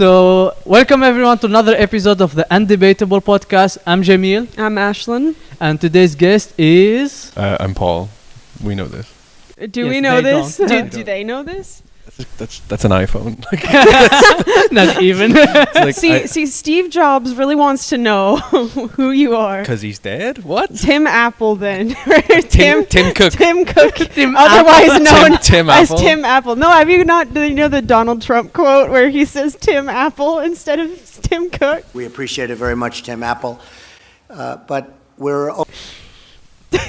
So, welcome everyone to another episode of the Undebatables podcast. I'm Jamil. I'm Ashlyn. And today's guest is... I'm Paul. We know this. Do Yes, we know they this? don't. Do they know this? That's an iPhone. Not even. See, Steve Jobs really wants to know who you are. Because he's dead? What? Tim Apple, then. Tim Cook. Tim Cook. Tim otherwise known Tim as Apple. Tim Apple. No, have you not? Do you know the Donald Trump quote where he says Tim Apple instead of Tim Cook? We appreciate it very much, Tim Apple. But we're...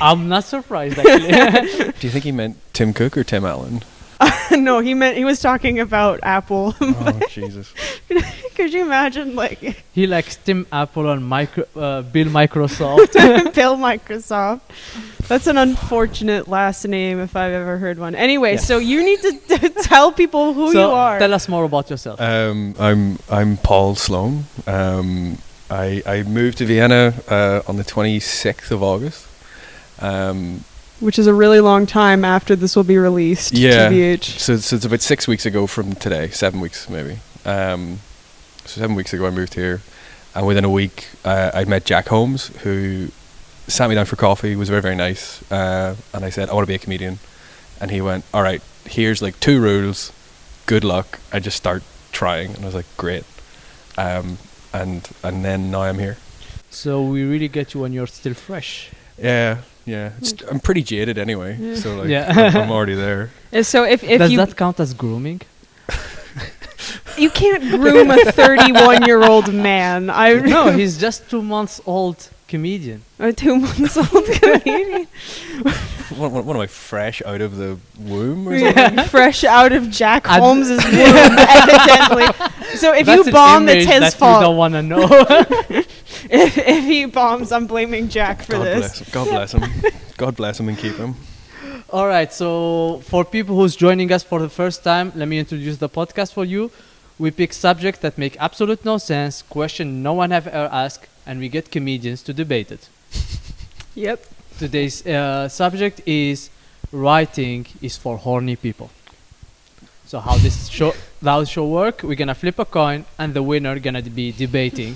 I'm not surprised, actually. Do you think he meant Tim Cook or Tim Allen? No, he was talking about Apple. Oh, Jesus. Could you imagine, like, He likes Tim Apple and Bill Microsoft. Bill Microsoft? That's an unfortunate last name if I've ever heard one. Anyway, Yeah. so you need to tell people who you are. Tell us more about yourself. I'm Paul Sloan. I moved to Vienna on the 26th of August. Which is a really long time after this will be released. Yeah. TBH. So it's about 6 weeks ago from today. 7 weeks, maybe. So 7 weeks ago I moved here. And within a week, I met Jack Holmes, who sat me down for coffee, was very, very nice. And I said, I want to be a comedian. And he went, all right, here's like 2 rules. Good luck. I just start trying. And I was like, great. And then now I'm here. So we really get you when you're still fresh. Yeah. I'm pretty jaded anyway. Yeah. So like, Yeah. I'm already there. So if Does you that count as grooming? you can't groom a 31-year-old man. No, he's just 2 months old comedian. A 2 months old comedian. What am I, fresh out of the womb or something? Yeah, fresh out of Jack I'd- Holmes's womb, evidently. So if That's you bomb, an it's image his that fault. you don't want to know. If he bombs, I'm blaming Jack for this. God bless him. God bless him and keep him. All right, so for people who's joining us for the first time, let me introduce the podcast for you. We pick subjects that make absolute no sense, question no one have ever asked, and we get comedians to debate it. Yep. Today's subject is writing is for horny people. So how this show work? We're gonna flip a coin, and the winner gonna be debating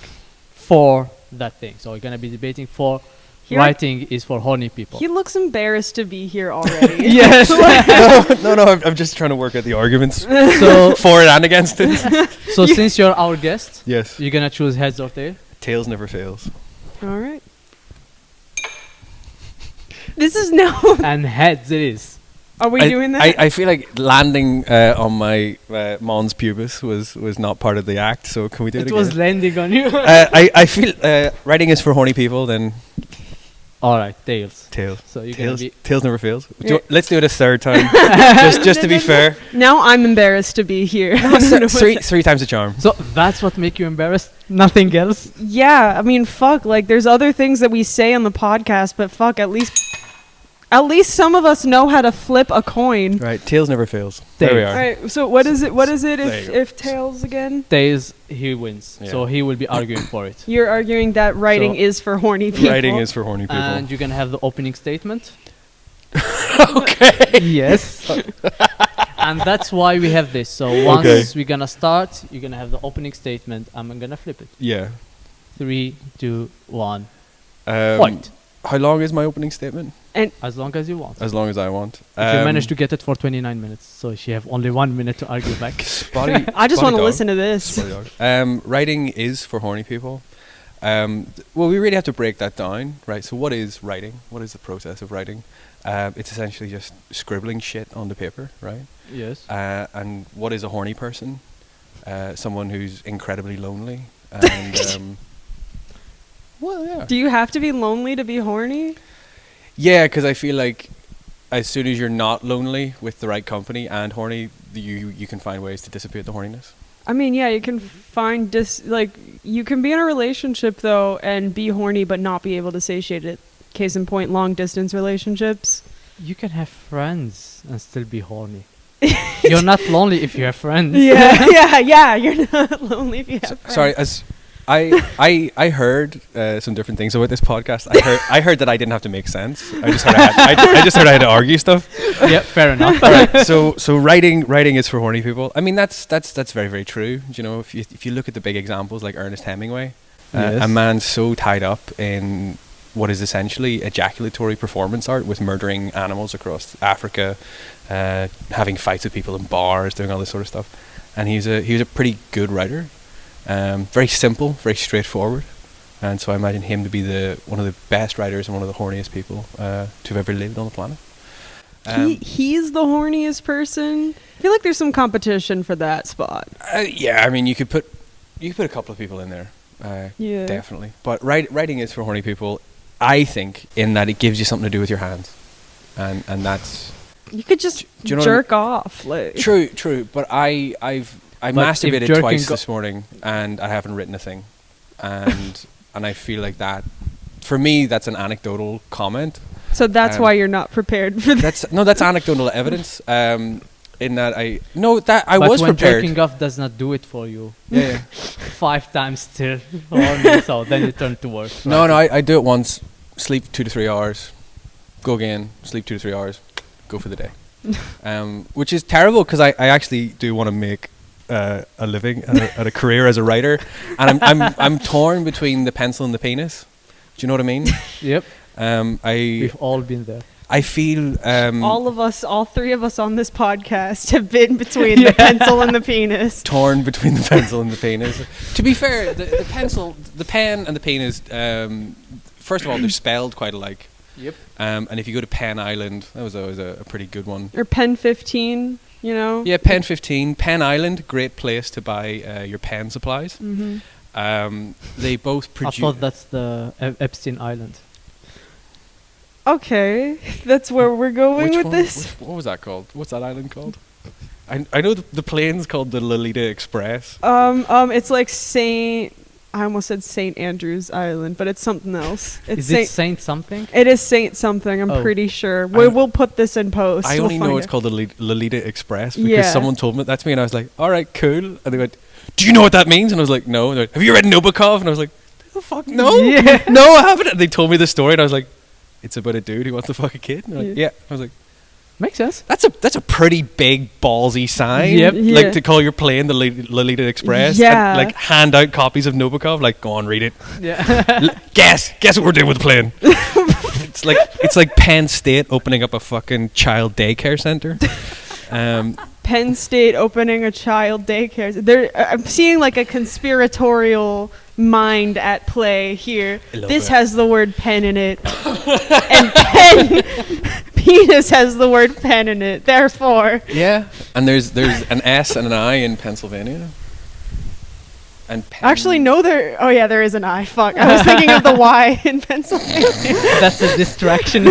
for that thing. So we're gonna be debating for writing is for horny people. He looks embarrassed to be here already. Yes. No, I'm just trying to work out the arguments So for it and against it. so since you're our guest, Yes. you're gonna choose heads or tail. Tails never fails. All right. This is no. And heads it is. Are we doing that? I feel like landing on my mons pubis was not part of the act, so can we do it It again? was landing on you. I feel writing is for horny people, then All right, tails. tails. So you're gonna Tails, be tails never fails. Yeah. Let's do it a third time, just to be fair. Now I'm embarrassed to be here. Three times the charm. So that's what make you embarrassed? Nothing else? Yeah, I mean, fuck. Like, there's other things that we say on the podcast, but fuck, at least some of us know how to flip a coin. Right, tails never fails. There we Tails. are. All right. So what is it? What is it There you go. if tails again? Tails, he wins. Yeah. So he will be arguing for it. You're arguing that writing So- is for horny people. Writing is for horny people. And you're gonna have the opening statement. Okay. Yes. And that's why we have this. So once we're gonna start, you're gonna have the opening statement. I'm gonna flip it. Yeah. 3, 2, 1. Um, Fight. How long is my opening statement? As long as you want. As long as I want. If you manage to get it for 29 minutes, so she have only 1 minute to argue back. Spotty, I just want to dog. listen to this. Spotty dog. Writing is for horny people. Well, we really have to break that down, right? So what is writing? What is the process of writing? It's essentially just scribbling shit on the paper, right? Yes. And what is a horny person? Someone who's incredibly lonely. And well, yeah. Do you have to be lonely to be horny? Yeah, because I feel like as soon as you're not lonely with the right company and horny, you can find ways to dissipate the horniness. I mean, yeah, you can find you can be in a relationship though and be horny but not be able to satiate it. Case in point, long distance relationships. You can have friends and still be horny. You're not lonely if you have friends. Yeah, you're not lonely if you have friends. Sorry, I heard some different things about this podcast. I heard that I didn't have to make sense. I just heard I just heard I had to argue stuff. Yep, fair enough. All right, so writing is for horny people. I mean, that's very, very true. You know, if you look at the big examples like Ernest Hemingway, Yes. a man so tied up in what is essentially ejaculatory performance art, with murdering animals across Africa, having fights with people in bars, doing all this sort of stuff, and he was a pretty good writer. Very simple, very straightforward, and so I imagine him to be one of the best writers and one of the horniest people to have ever lived on the planet. He's the horniest person. I feel like there's some competition for that spot. Yeah, I mean, you could put a couple of people in there, Yeah. definitely. But writing is for horny people, I think, in that it gives you something to do with your hands, and that's You could just Do you know what I mean? jerk off. Like. true. But I But if masturbated jerking twice go- this morning, and I haven't written a thing, and I feel like that, for me, that's an anecdotal comment. So that's why you're not prepared for that. That's anecdotal evidence. In that I But was when prepared. jerking off does not do it for you. Yeah. 5 times still horny, so then you turn to work. No, I do it once, sleep 2 to 3 hours, go again, sleep 2 to 3 hours, go for the day. Which is terrible, because I actually do want to make a living and a career as a writer, and I'm torn between the pencil and the penis. Do you know what I mean? Yep, I we've all been there. I feel All three of us on this podcast have been between the pencil and the penis. torn between the pencil and the penis. To be fair, the pencil, the pen, and the penis. First of all, they're spelled quite alike. Yep. And if you go to Penn Island, that was always a pretty good one. Or pen 15, you know? Yeah, Pen 15, Penn Island, great place to buy your pen supplies. Mm-hmm. They both I produce. thought that's the Epstein Island. Okay, that's where we're going with this. What was that called? What's that island called? I know the plane's called the Lolita Express. It's like I almost said St. Andrew's Island, but it's something else. It's Is it Saint something? It is Saint something, I'm Oh. pretty sure. We'll put this in post. I We'll only know find it's it. called the Lolita Express because Yeah. someone told me that to me, and I was like, all right, cool. And they went, do you know what that means? And I was like, no. And they're like, have you read Nabokov? And I was like, the fuck, no. Yeah. No, I haven't. And they told me the story, and I was like, it's about a dude who wants to fuck a kid. And they're like, Yeah. yeah. I was like, Makes sense. that's a pretty big ballsy sign. Yep. Yeah. Like to call your plane the Lolita Express. Yeah. And like hand out copies of Nabokov. Like, go on, read it. Yeah. Guess what we're doing with the plane. it's like Penn State opening up a fucking child daycare center. Penn State opening a child daycare. I'm seeing like a conspiratorial mind at play here. A little This bit. has the word pen in it, and penis has the word pen in it. Therefore, Yeah, and there's an S and an I in Pennsylvania. And pen. actually, no, there is an I. Fuck, I was thinking of the Y in Pennsylvania. That's a distraction.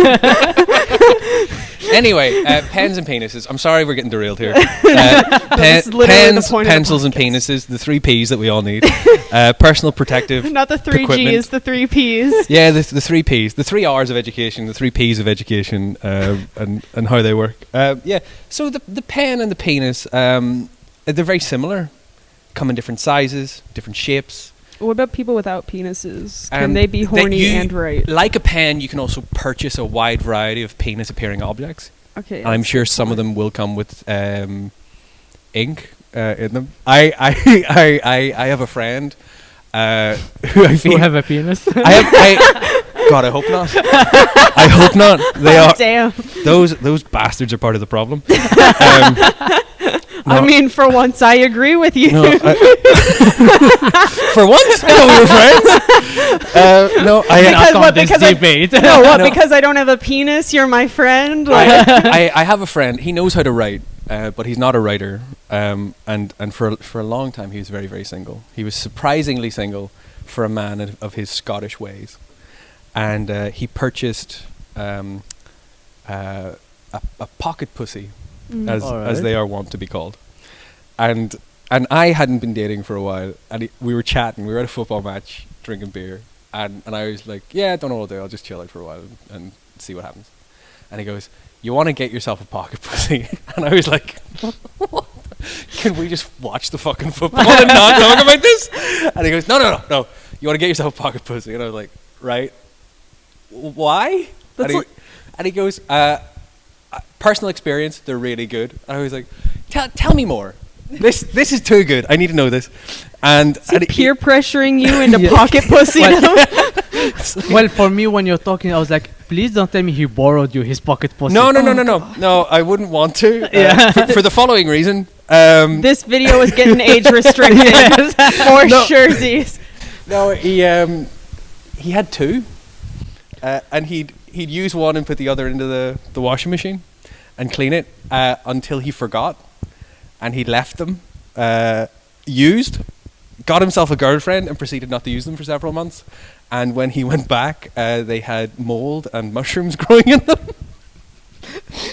Anyway, pens and penises. I'm sorry we're getting derailed here. That's literally the Pens, point of the pencils, and podcast. penises. The 3 P's that we all need. Personal protective. Not the 3 Equipment. G's, the 3 P's. Yeah, the 3 P's. The 3 R's of education. The 3 P's of education. And how they work. Yeah. So the pen and the penis. They're very similar. Come in different sizes, different shapes. What about people without penises? Can they be horny and right? Like a pen, you can also purchase a wide variety of penis-appearing objects. Okay. I'm that's sure good some of point. them will come with ink in them. I have a friend who I feel You have a penis. God, I hope not. I hope not. They are Damn. those bastards are part of the problem. I mean, for once, I agree with you. No, for once, I thought we were friends. No, Because Not on what, this because I- debate. No, what? No. Because I don't have a penis, you're my friend. Like, I have a friend. He knows how to write, but he's not a writer. And for a long time, he was very, very single. He was surprisingly single for a man of his Scottish ways. And he purchased a pocket pussy, as Alright. they are wont to be called. And I hadn't been dating for a while, and we were chatting. We were at a football match, drinking beer, and I was like, "Yeah, I don't know what I'll do. I'll just chill out for a while and see what happens." And he goes, "You want to get yourself a pocket pussy?" And I was like, "What?" can we just watch the fucking football and not talk about this? And he goes, no. You want to get yourself a pocket pussy? And I was like, right. Why? And he goes, personal experience, they're really good. And I was like, tell me more. This is too good. I need to know this. And peer pressuring you into pocket pussy. Well, for me, when you're talking, I was like, please don't tell me he borrowed you his pocket pussy. No, I wouldn't want to. For the following reason. This video is getting age restricted for surezies. No, he had two, and he'd use one and put the other into the washing machine and clean it until he forgot, and he left them used, got himself a girlfriend and proceeded not to use them for several months. And when he went back, they had mold and mushrooms growing in them.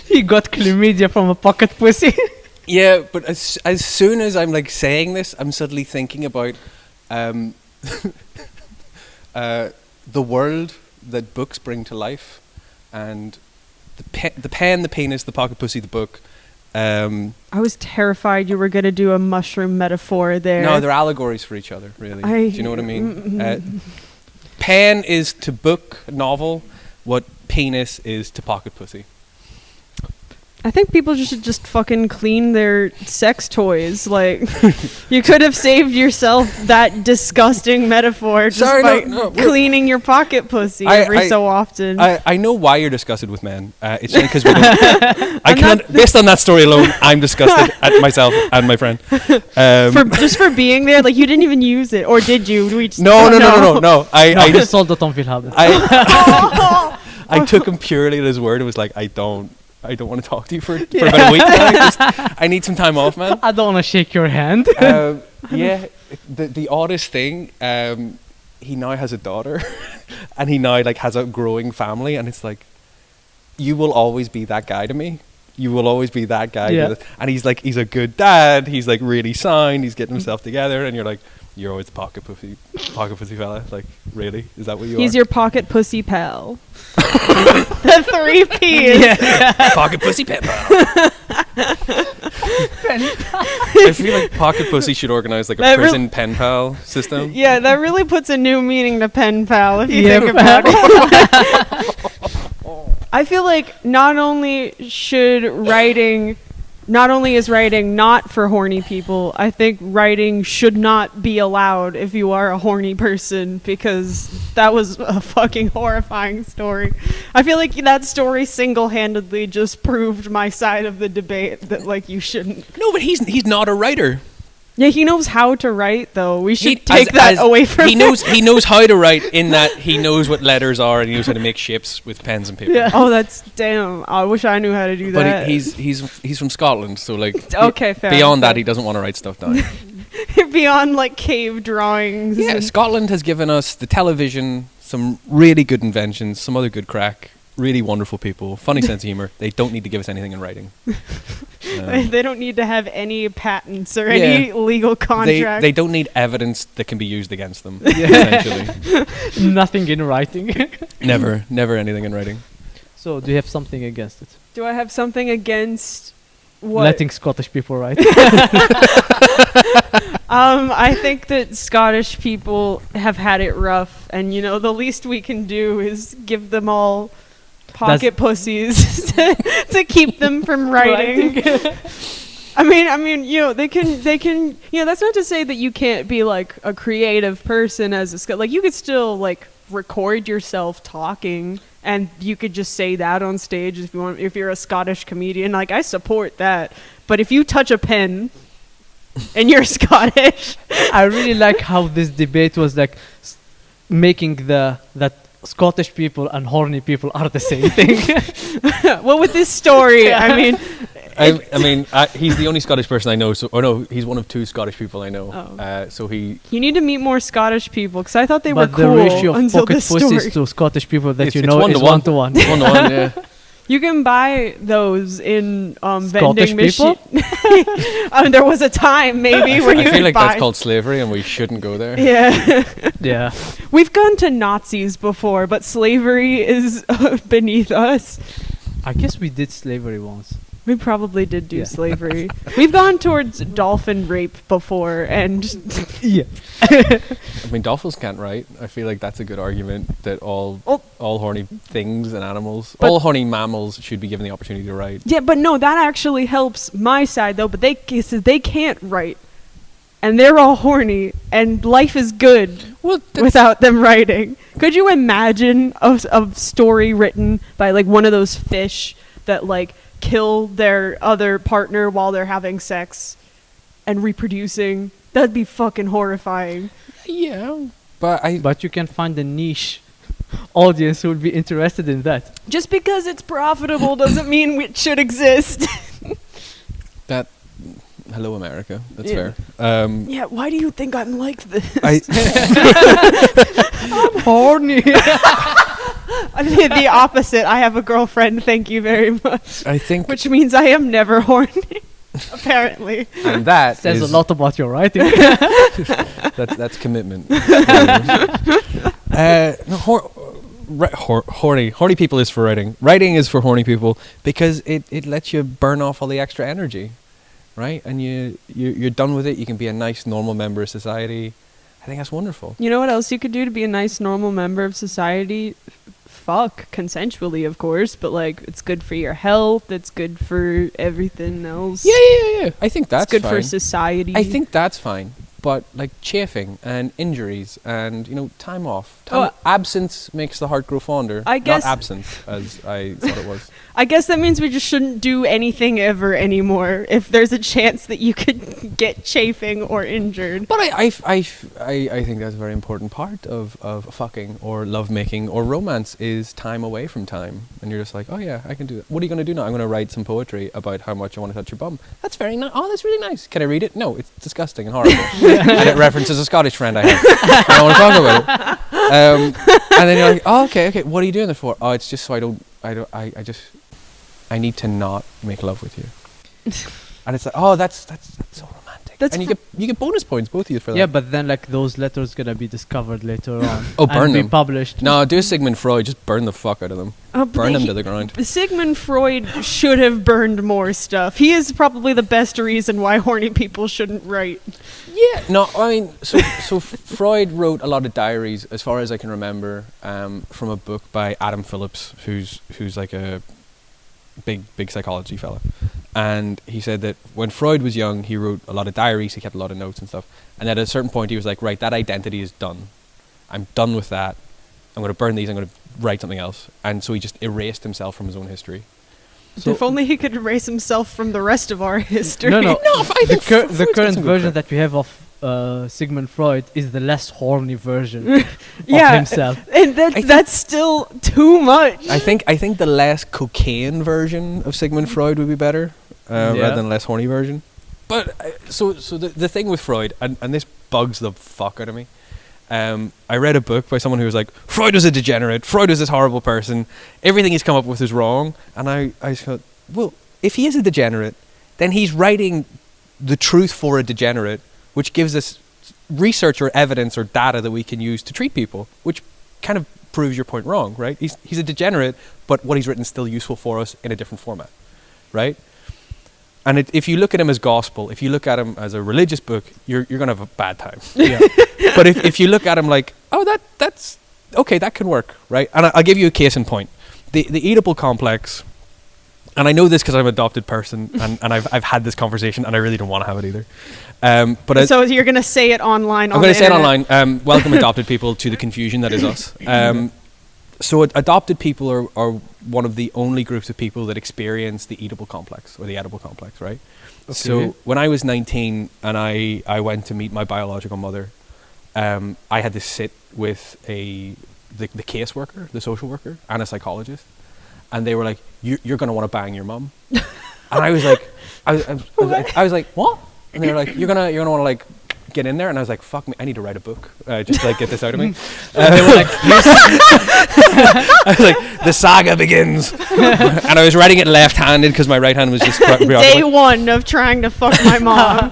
He got chlamydia from a pocket pussy. Yeah, but as soon as I'm like saying this, I'm suddenly thinking about the world that books bring to life, and the pen, the penis, the pocket pussy, the book. I was terrified you were going to do a mushroom metaphor there. No, they're allegories for each other, really. Do you know what I mean? Pen is to book, novel, what penis is to pocket pussy. I think people should just fucking clean their sex toys. Like, you could have saved yourself that disgusting metaphor just by cleaning your pocket pussy every so often. I know why you're disgusted with men. It's only because we don't. Based on that story alone, I'm disgusted at myself and my friend. For being there, like you didn't even use it, or did you? No. I just sold the Tom Philhabit. I took him purely at his word. It was like, I don't want to talk to you for about a week now. I need some time off, man. I don't want to shake your hand. The oddest thing, he now has a daughter, and he now like has a growing family, and it's like, you will always be that guy to me. You will always be that guy. Yeah. And he's a good dad. He's like really sound. He's getting himself together, and you're like, you're always the pocket pussy fella. Like, really? Is that what you are? He's your pocket pussy pal. The 3 P's. Yeah. Pocket pussy pen pal. I feel like pocket pussy should organize like a prison pen pal system. Yeah, that really puts a new meaning to pen pal if you think about it. I feel like not only is writing not for horny people, I think writing should not be allowed if you are a horny person, because that was a fucking horrifying story. I feel like that story single-handedly just proved my side of the debate that like you shouldn't. No, but he's not a writer. Yeah, he knows how to write though. We should take that away from him. He knows how to write, in that he knows what letters are and he knows how to make shapes with pens and paper. Yeah. Oh, that's damn. I wish I knew how to do that. But he's from Scotland, so like okay, fair. Beyond that, he doesn't want to write stuff down. Beyond like cave drawings. Yeah, Scotland has given us the television, some really good inventions, some other good crack. Really wonderful people, funny sense of humor. They don't need to give us anything in writing. They don't need to have any patents or any legal contract. They don't need evidence that can be used against them. Essentially, nothing in writing. Never anything in writing. So, do you have something against it? Do I have something against what? Letting Scottish people write. I think that Scottish people have had it rough, and the least we can do is give them all pocket pussies to keep them from writing. I mean, they can. That's not to say that you can't be like a creative person as a like you could still like record yourself talking, and you could just say that on stage if you want. If you're a Scottish comedian, like I support that. But if you touch a pen and you're Scottish, I really like how this debate was like making that Scottish people and horny people are the same thing. Well, with this story, I mean, he's the only Scottish person I know. He's one of 2 Scottish people I know. Oh. You need to meet more Scottish people, because I thought they were cool. But the ratio of pocket pussies to Scottish people that it's is 1-to-1. 1-to-1. 1-to-1, yeah. You can buy those in Scottish vending people. There was a time maybe where you I feel like buy. That's called slavery, and we shouldn't go there. Yeah. Yeah. We've gone to Nazis before, but slavery is beneath us. I guess we did slavery once. We probably did do Yeah. slavery. We've gone towards dolphin rape before, and Yeah. I mean, dolphins can't write. I feel like that's a good argument that all horny things and animals, But- all horny mammals should be given the opportunity to write. yeah, but no, that actually helps my side though. But they can't write, and they're all horny, and life is good Well, without them writing. Could you imagine a story written by like one of those fish that like kill their other partner while they're having sex and reproducing? That'd be fucking horrifying. yeah, but But you can find a niche audience who would be interested in that. Just because it's profitable doesn't mean it should exist. that. Hello, America. That's Yeah. fair. Yeah, why do you think I'm like this? I'm horny. The opposite. I have a girlfriend, thank you very much. I think, Which means I am never horny, apparently. and that Says is a lot about your writing. that's commitment. No, horny people is for writing. Writing is for horny people because it lets you burn off all the extra energy, right? And you're done with it. You can be a nice, normal member of society. I think that's wonderful. You know what else you could do to be a nice, normal member of society? Fuck, consensually, of course, but like, it's good for your health, it's good for everything else. Yeah. I think that's it's good fine. for society. I think that's fine. But like chafing and injuries and time off, absence makes the heart grow fonder. I guess- not absence as I thought it was. I guess that means we just shouldn't do anything ever anymore if there's a chance that you could get chafing or injured. But I think that's a very important part of fucking or lovemaking or romance is time away from time. And you're just like, oh yeah, I can do that. What are you going to do now? I'm going to write some poetry about how much I want to touch your bum. That's very nice. Oh, that's really nice. Can I read it? No, it's disgusting and horrible. And it references a Scottish friend I have. I don't want to talk about it. And then you're like, oh, okay. What are you doing it for? Oh, it's just so I need to not make love with you. And it's like, oh, that's so romantic. That's and you get bonus points, both of you, for that. Yeah, but then like those letters gonna be discovered later on. Oh, burn and them. be published. No, do a Sigmund Freud. Just burn the fuck out of them. Burn them to the ground. Sigmund Freud should have burned more stuff. He is probably the best reason why horny people shouldn't write. Yeah. No, I mean, so Freud wrote a lot of diaries, as far as I can remember, from a book by Adam Phillips, who's like a big psychology fella. And he said that when Freud was young, he wrote a lot of diaries, he kept a lot of notes and stuff. And at a certain point, he was like, right, that identity is done. I'm done with that. I'm going to burn these, I'm going to write something else. And so he just erased himself from his own history. So If only he could erase himself from the rest of our history. No, no. I think the Freud's got current some good version credit. that we have of Sigmund Freud is the less horny version Yeah. of himself. And that's still too much. I think the less cocaine version of Sigmund Freud would be better, rather than the less horny version. But so the thing with Freud, and this bugs the fuck out of me. I read a book by someone who was like, Freud was a degenerate. Freud was this horrible person. Everything he's come up with is wrong. And I thought, well, if he is a degenerate, then he's writing the truth for a degenerate, which gives us research or evidence or data that we can use to treat people, which kind of proves your point wrong, right? He's a degenerate, but what he's written is still useful for us in a different format, right? And if you look at him as gospel, if you look at him as a religious book, you're going to have a bad time. Yeah. But if you look at him like, oh, that's okay, that can work, right? And I'll give you a case in point. The Oedipal complex, and I know this because I'm an adopted person, and I've had this conversation, and I really don't want to have it either. But So you're going to say it online I'm going to say it online. Welcome, adopted people, to the confusion that is us. So adopted people are one of the only groups of people that experience the Oedipal complex, or the Oedipal complex, right? Okay. So when I was 19 and I went to meet my biological mother, I had to sit with the caseworker, the social worker, and a psychologist, and they were like, "You're going to want to bang your mum," and I was like, I was like, what? And they were like, "You're gonna want to like get in there," and I was like, "Fuck me, I need to write a book just to like get this out of me." They were like, I was like, the saga begins, and I was writing it left-handed because my right hand was just Day one of trying to fuck my mom.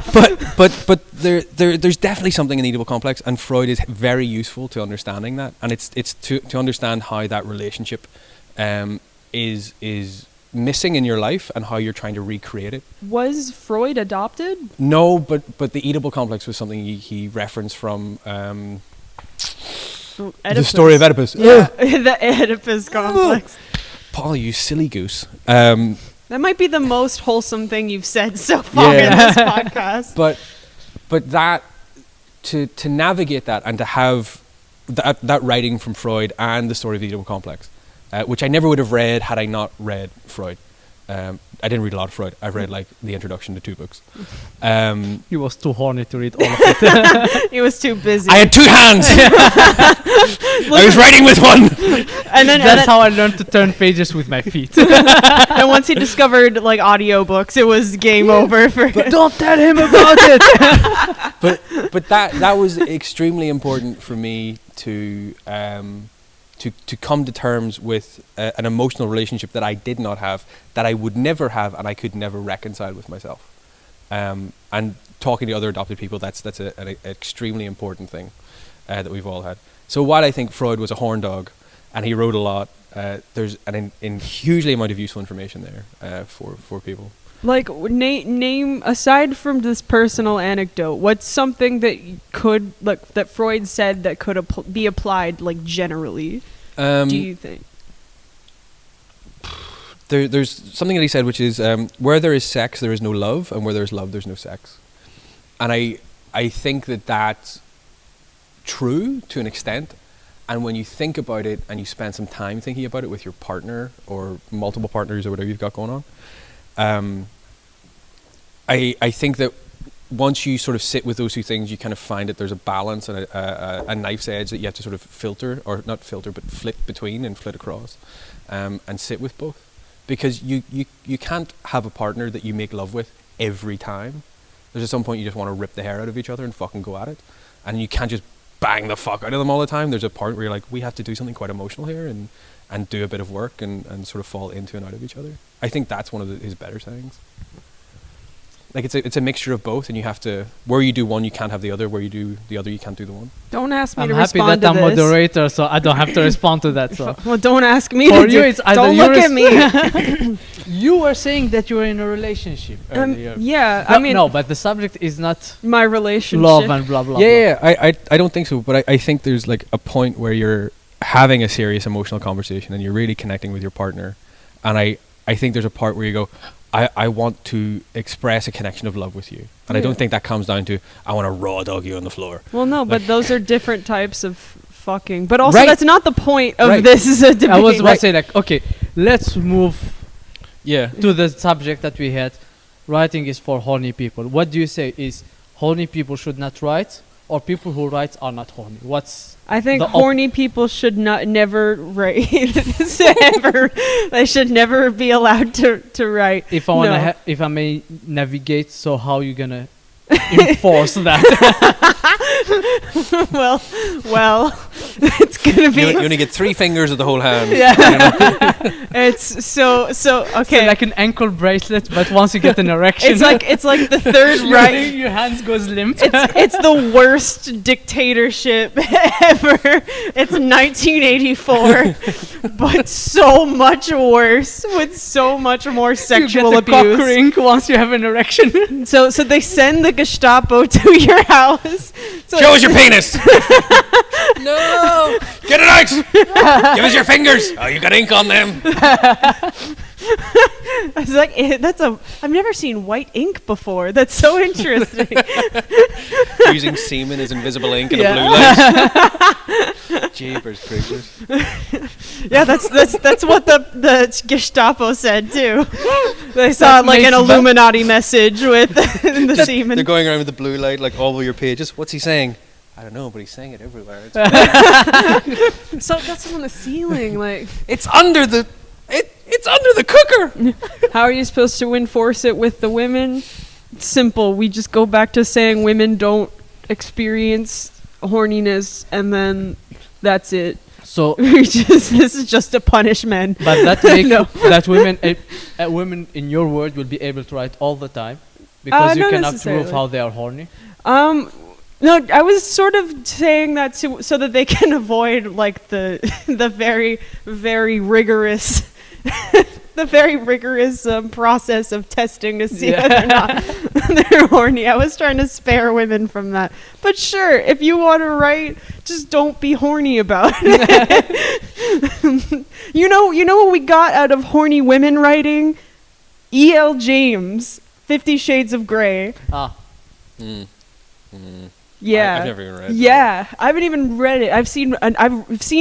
But there's definitely something in the Oedipal complex, and Freud is very useful to understanding that, and it's to understand how that relationship is missing in your life and how you're trying to recreate it. Was Freud adopted? No, but the Oedipal complex was something he referenced from the story of Oedipus. Yeah, the Oedipus complex. Paul, you silly goose. That might be the most wholesome thing you've said so far in this podcast. But that to navigate that and to have that writing from Freud and the story of the Oedipal complex, which I never would have read had I not read Freud. I didn't read a lot of Freud. I've read like the introduction to 2 books. He was too horny to read all of it. He was too busy. I had 2 hands. I was writing with one. And then That's how I learned to turn pages with my feet. and once he discovered like audiobooks, it was game over for But don't tell him about it. but that was extremely important for me to come to terms with an emotional relationship that I did not have, that I would never have, and I could never reconcile with myself. And talking to other adopted people, that's an extremely important thing that we've all had. So while I think Freud was a horn dog, and he wrote a lot, there's an hugely amount of useful information there for people. Like, name aside from this personal anecdote, what's something that could that Freud said that could be applied like generally? Do you think? There's something that he said, which is where there is sex, there is no love, and where there is love, there's no sex. And I think that that's true to an extent. And when you think about it and you spend some time thinking about it with your partner or multiple partners or whatever you've got going on, I think that once you sort of sit with those 2 things, you kind of find that there's a balance and a knife's edge that you have to sort of filter, or not filter, but flit between and flit across, and sit with both. Because you can't have a partner that you make love with every time. There's at some point you just want to rip the hair out of each other and fucking go at it. And you can't just bang the fuck out of them all the time. There's a part where you're like, we have to do something quite emotional here and do a bit of work and sort of fall into and out of each other. I think that's one of his better sayings. Like it's a mixture of both, and you have to, where you do one, you can't have the other. Where you do the other, you can't do the one. Don't ask me I'm to happy respond that to I'm this. moderator, so I don't have to respond to that. So Well, don't ask me for to you, do. it's either Don't you look at me. You were saying that you were in a relationship earlier. Yeah, But I mean, no, but the subject is not my relationship. love and blah blah. Yeah, I don't think so. But I think there's like a point where you're having a serious emotional conversation and you're really connecting with your partner. And I think there's a part where you go, I want to express a connection of love with you. And I don't think that comes down to, I want to raw dog you on the floor. Well, no, but those are different types of fucking. But also, Right. that's not the point of Right. this. Is a debate. I was about to say like, okay, let's move Yeah. to the subject that we had. Writing is for horny people. What do you say? Is horny people should not write, or people who write are not horny? What's I think the horny people should never write. They should never be allowed to write. if I wanna No. if I may navigate? So how you gonna enforce that? well, it's gonna be. You only get 3 fingers of the whole hand. It's so okay. So like an ankle bracelet, but once you get an erection, it's like the third right. your hands goes limp. It's the worst dictatorship ever. It's 1984, but so much worse with so much more sexual you get a abuse. cock ring once you have an erection. So they send the Gestapo to your house. So Show us your penis. No. Get it out. Give us your fingers. Oh, you got ink on them. I was like, I've never seen white ink before. That's so interesting. Using semen as invisible ink and a blue light. Jeepers creepers. Yeah, that's what the Gestapo said too. They saw That like an makes Illuminati message with the semen. They're going around with the blue light like all over your pages. What's he saying? I don't know, but he's saying it everywhere. So that's on the ceiling. Like, It's under the it's under the cooker. how are you supposed to enforce it with the women? It's simple. We just go back to saying women don't experience horniness, and then that's it. So, This is just a punishment. but that makes No. that women in your world will be able to write all the time because you not cannot necessarily. prove how they are horny. No, I was sort of saying that so that they can avoid like the very, very rigorous the very rigorous process of testing to see whether or not they're horny. I was trying to spare women from that. But sure, if you want to write, just don't be horny about it. You know what we got out of horny women writing? E.L. James, 50 Shades of Grey. Ah. Yeah. I've never even read it. Yeah, I haven't even read it. I've seen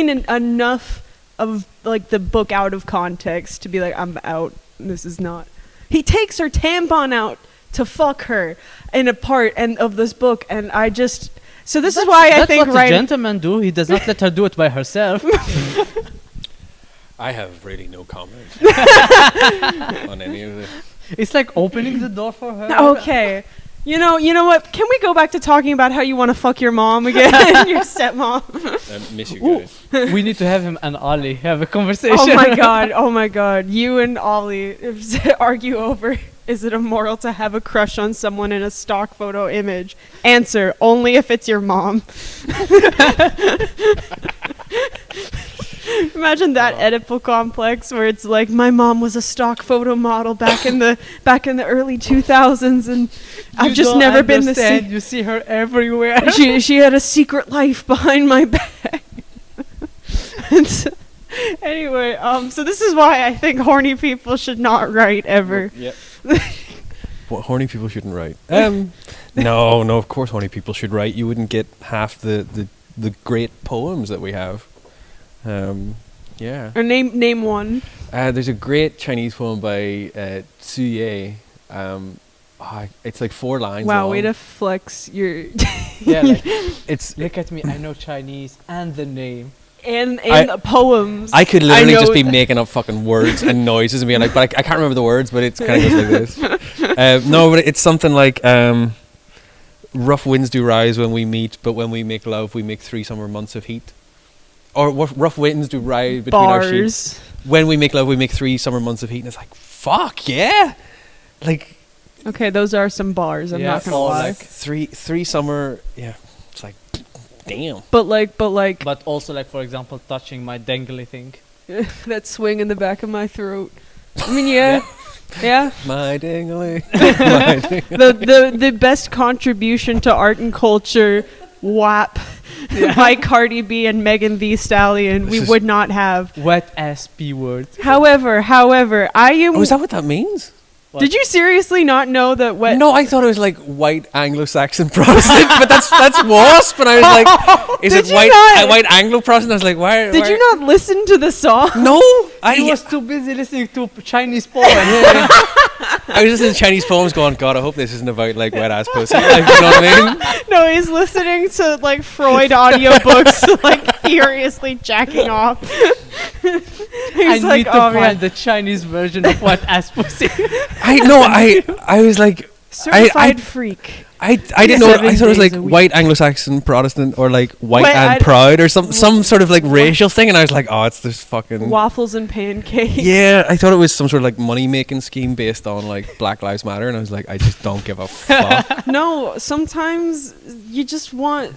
enough of like the book out of context to be like, I'm out. This is not. He takes her tampon out to fuck her in a part of this book, and I just. So this is why I think that's what a gentleman do. He does not let her do it by herself. I have really no comment on any of this. It's like opening the door for her. Okay. You know what? Can we go back to talking about how you want to fuck your mom again? Your stepmom. I miss you guys. We need to have him and Ali have a conversation. Oh my god. You and Ollie argue over, is it immoral to have a crush on someone in a stock photo image? Answer, only if it's your mom. Imagine that Oedipal complex where it's like, my mom was a stock photo model back in the early 2000s, and I've just never been the same. You see her everywhere. She had a secret life behind my back. Anyway, so this is why I think horny people should not write ever. Yep. What horny people shouldn't write? No, of course horny people should write. You wouldn't get half the great poems that we have. Yeah. Or name one. There's a great Chinese poem by Tzu Ye. It's like 4 lines Wow, long. way to flex your Yeah, like, It's look at me. I know Chinese and the name. and the poems. I could literally know just be making up fucking words and noises and being like, but I can't remember the words, but it kind of goes like this. No, but it's something like rough winds do rise when we meet, but when we make love, we make 3 summer months of heat. Or rough winds do rise between our sheets. When we make love, we make 3 summer months of heat. And it's like, fuck yeah! Like, Okay, those are some bars. I'm not gonna lie. like three summer, yeah. It's like, damn. But like but also like, for example, touching my dangly thing. that swing in the back of my throat. I mean, yeah. Yeah. My dingly. The best contribution to art and culture, WAP, by Cardi B and Megan Thee Stallion, we would not have. Wet ass P word. However, I am. Oh, is that what that means? What? Did you seriously not know that wet? No, I thought it was like white Anglo-Saxon Protestant, but that's wasp. And I was like, is Did it you white not? white Anglo-Protestant? I was like, why? Did you not listen to the song? No, I was too busy listening to Chinese poems. I was listening to Chinese poems going, God, I hope this isn't about like wet ass pussy. Like, you know what I mean? No, he's listening to like Freud audiobooks, like furiously jacking off. I need to find the Chinese version of wet ass pussy. I was like, certified freak. I didn't know. 7 I thought it was days like a week. white Anglo-Saxon Protestant or like white Wait, and proud or some sort of like racial thing, and I was like, oh, it's this fucking Waffles and pancakes. Yeah, I thought it was some sort of like money making scheme based on like Black Lives Matter, and I was like, I just don't give a fuck. No, sometimes you just want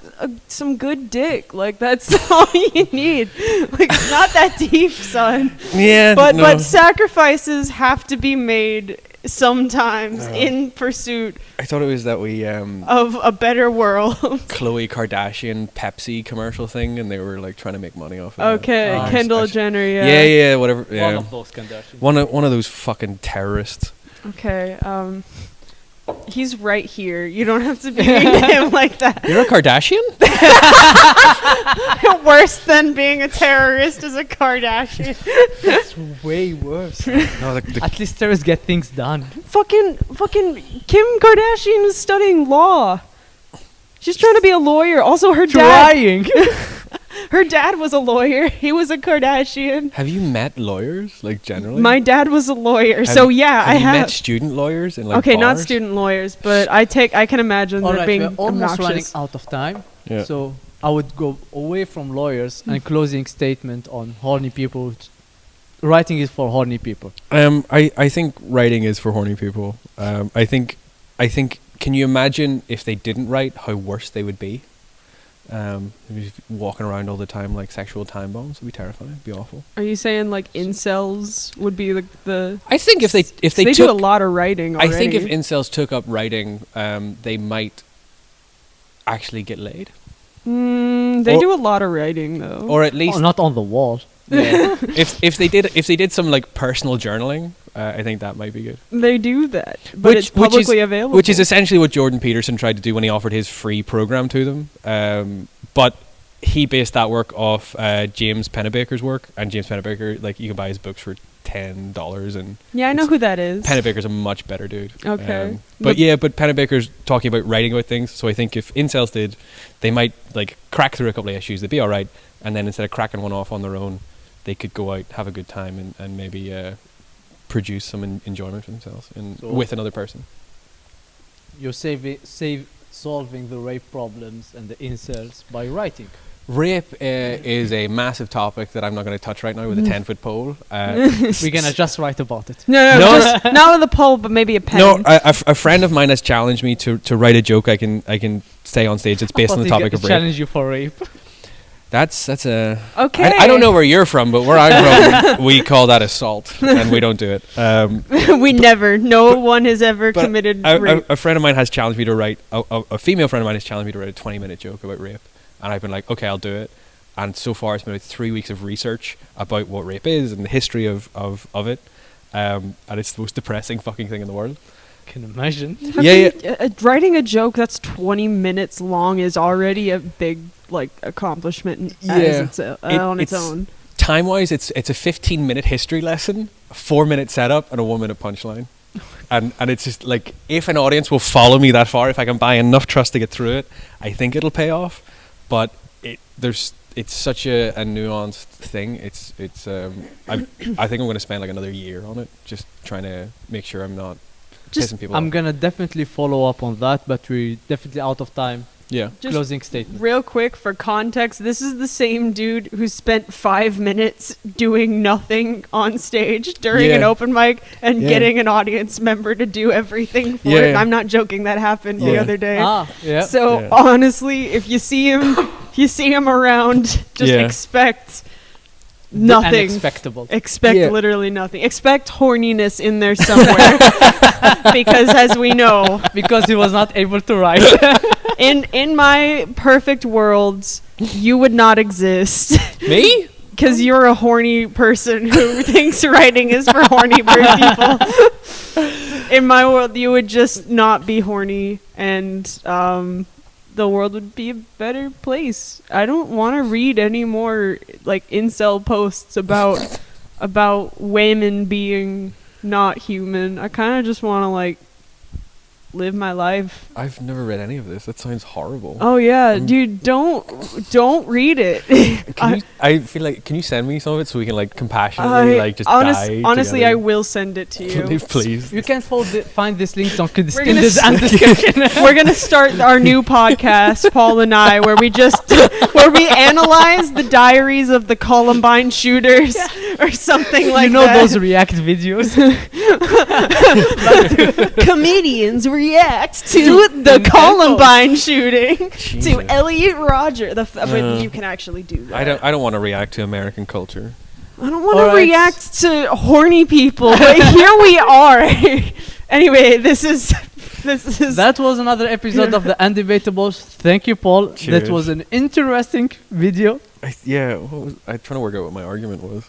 some good dick. Like that's all you need. Like it's not that deep, son. Yeah, But sacrifices have to be made sometimes in pursuit I thought it was that we of a better world. Khloe Kardashian Pepsi commercial thing, and they were like trying to make money off of Okay, it. Kendall Jenner. Yeah. Yeah, whatever. Yeah. One of those Kardashians. One of those fucking terrorists. Okay. He's right here. You don't have to be mean to him like that. You're a Kardashian? Worse than being a terrorist is a Kardashian. That's way worse. No, At least terrorists get things done. Fucking Kim Kardashian is studying law. She's trying to be a lawyer. Also, her Trying. her dad was a lawyer. He was a Kardashian. have you met lawyers, like generally? My dad was a lawyer, so yeah, I Have you met have. student lawyers in like Okay, not bars? student lawyers, but I can imagine All they're right, being we're almost running obnoxious. out of time. Yeah. So I would go away from lawyers and closing statement on horny people. Writing is for horny people. I think writing is for horny people. I think. Can you imagine if they didn't write, how worse they would be? Maybe just walking around all the time like sexual time bombs would be terrifying. It'd be awful. Are you saying like incels would be the I think if they they took, do a lot of writing already. I think if incels took up writing, they might actually get laid, they or- do a lot of writing though. or at least not on the wall. yeah. if they did some like personal journaling, I think that might be good. They do that, but it's publicly available. Which is essentially what Jordan Peterson tried to do when he offered his free program to them. But he based that work off James Pennebaker's work, and James Pennebaker, like, you can buy his books for $10, and yeah, I know who that is. Pennebaker's a much better dude. Okay. But Pennebaker's talking about writing about things, so I think if incels did, they might like crack through a couple of issues, they'd be all right, and then instead of cracking one off on their own, they could go out, have a good time, and maybe produce some enjoyment for themselves with another person. You're solving the rape problems and the incels by writing. Rape is a massive topic that I'm not going to touch right now with a 10-foot pole. We're gonna just write about it. No, No. just not with a pole, but maybe a pen. No, a friend of mine has challenged me to write a joke I can say on stage that's based on the topic of rape. Challenge you for rape. That's a... Okay. I don't know where you're from, but where I'm from, we call that assault, and we don't do it. We never. No one has ever But committed rape. a friend of mine has challenged me to write... A female friend of mine has challenged me to write a 20-minute joke about rape. And I've been like, okay, I'll do it. And so far, it's been about 3 weeks of research about what rape is and the history of it. And it's the most depressing fucking thing in the world. Can imagine. Writing a joke that's 20 minutes long is already a big accomplishment on its own. Time-wise, it's a 15-minute history lesson, a 4-minute setup, and a 1-minute punchline. And it's just like, if an audience will follow me that far, if I can buy enough trust to get through it, I think it'll pay off. But it's such a nuanced thing. I think I'm going to spend like another year on it, just trying to make sure I'm not pissing people I'm off. gonna definitely follow up on that, but we're definitely out of time. Yeah. Just Closing statement. Real quick, for context, this is the same dude who spent 5 minutes doing nothing on stage during an open mic and getting an audience member to do everything for it. I'm not joking, that happened the other day. So honestly, if you see him around, just expect nothing. Unexpectable. Expect literally nothing. Expect horniness in there somewhere. Because as we know, Because he was not able to write. in my perfect worlds, you would not exist. Me? Because you're a horny person who thinks writing is for horny people. In my world, you would just not be horny, and the world would be a better place. I don't want to read any more incel posts about women being not human. I kind of just want to live my life. I've never read any of this. That sounds horrible. Oh yeah, dude, don't read it. I feel like, can you send me some of it so we can compassionately just die honestly, together? I will send it to you. Please. You can find this link on We're gonna description. We're gonna start our new podcast, Paul and I, where we analyze the diaries of the Columbine shooters or something like that. those React videos. Comedians react to the Columbine shooting, to Elliot Rodger. But you can actually do that. I don't want to react to American culture. I don't want to react to horny people, but here we are. Anyway, this is. That was another episode of the Undebatables. Thank you, Paul. Cheers. That was an interesting video. I'm trying to work out what my argument was.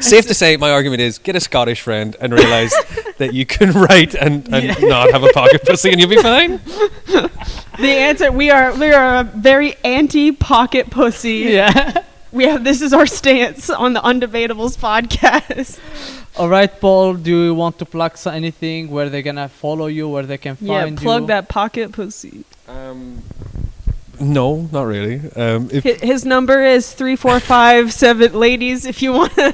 Safe to say, my argument is get a Scottish friend and realize that you can write and not have a pocket pussy and you'll be fine. The answer: we are a very anti-pocket pussy. Yeah. This is our stance on the Undebatables podcast. All right, Paul. Do you want to plug anything where they're gonna follow you, where they can find you? Plug that pocket pussy. No, not really. His number is 3457. Ladies, if you want to.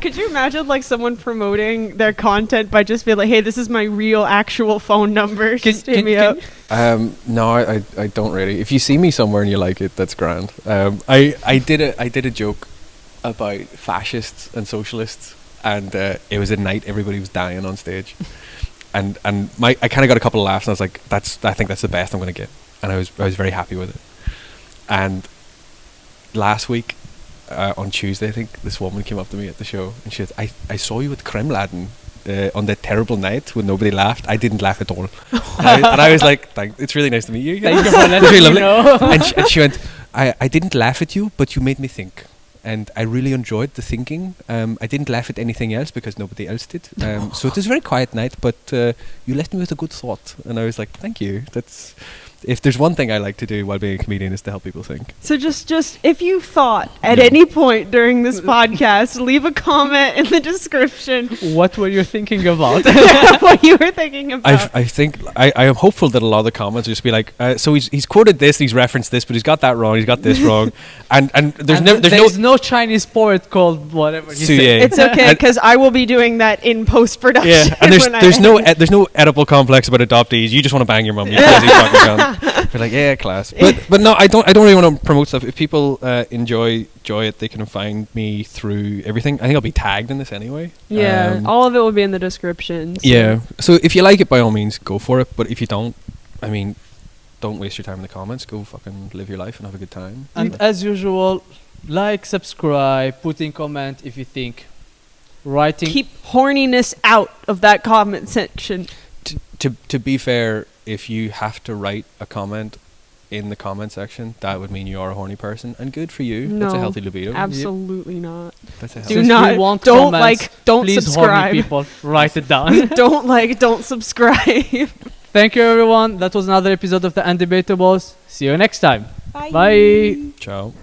Could you imagine someone promoting their content by just being like, hey, this is my real actual phone number. Just hit me up. No, I don't really. If you see me somewhere and you like it, that's grand. I did a joke about fascists and socialists, and it was at night. Everybody was dying on stage. and I kind of got a couple of laughs, and I was like, I think that's the best I'm going to get, and I was very happy with it. And last week, on Tuesday, I think this woman came up to me at the show, and she said, I saw you at Kremladen on that terrible night when nobody laughed. I didn't laugh at all. And I was like, it's really nice to meet you. Thank you for letting Really me lovely. know. And she went, I didn't laugh at you, but you made me think. And I really enjoyed the thinking. I didn't laugh at anything else because nobody else did. So it was a very quiet night, but you left me with a good thought. And I was like, thank you. If there's one thing I like to do while being a comedian is to help people think. So just if you thought at any point during this podcast, leave a comment in the description What were you thinking about? what you were thinking about. I think I am hopeful that a lot of the comments will just be like, so he's quoted this, he's referenced this, but he's got that wrong, he's got this wrong, and there's no Chinese poet called whatever he Su said. Ye. It's okay because I will be doing that in post production. Yeah, and there's no Oedipal complex about adoptees. You just want to bang your mum. You crazy fucking cunt. You're like, yeah, class. But no, I don't really want to promote stuff. If people enjoy it, they can find me through everything. I think I'll be tagged in this anyway. Yeah, all of it will be in the description. So. Yeah. So if you like it, by all means, go for it. But if you don't, I mean, don't waste your time in the comments. Go fucking live your life and have a good time. And as usual, like, subscribe, put in comment if you think writing. Keep horniness out of that comment section. To be fair, if you have to write a comment in the comment section, that would mean you are a horny person, and good for you. That's a No, healthy libido. Absolutely not. That's a Do Since not- we want don't comments, like, don't please, subscribe. horny people, write it down. Don't subscribe. Thank you, everyone. That was another episode of the Undebatables. See you next time. Bye. Ciao.